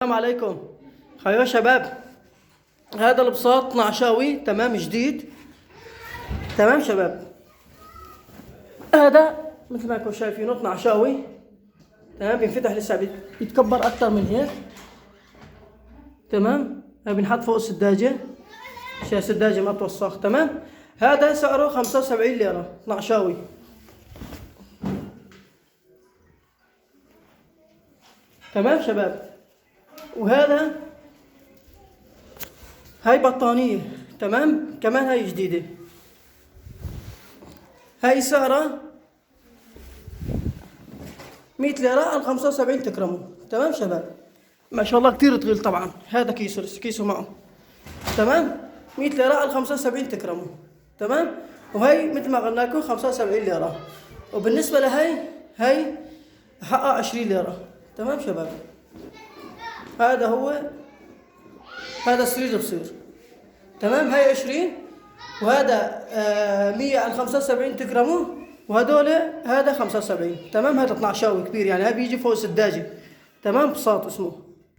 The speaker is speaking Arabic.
السلام عليكم. خير يا شباب، هذا البساط نعشاوي تمام جديد. تمام شباب، هذا مثل ما انتم شايفينه نعشاوي تمام. بينفتح لسه بيتكبر اكتر من هيك. تمام، بنحط فوق السداجه عشان السداجه ما توسخ. تمام، هذا سعره 75 ليره نعشاوي. تمام شباب، وهذا هاي بطانية تمام كمان، هاي جديدة. هاي سعرها 100 ليرة على 75 تكرموا. تمام شباب، ما شاء الله كتير طويل. طبعا هذا كيسه معه. تمام، 100 ليرة على 75 تكرموا. تمام، وهي مثل ما قلنا لكم 75 ليرة. وبالنسبة هاي حقها 20 ليرة. تمام شباب، هذا سرير بصير. تمام، هاي 20 وهذا 100 على 75 تكرموه. وهدول هذا 75. تمام، هذا 12 كبير يعني، هذا بيجي فوق السداجة. تمام، بساط اسمه.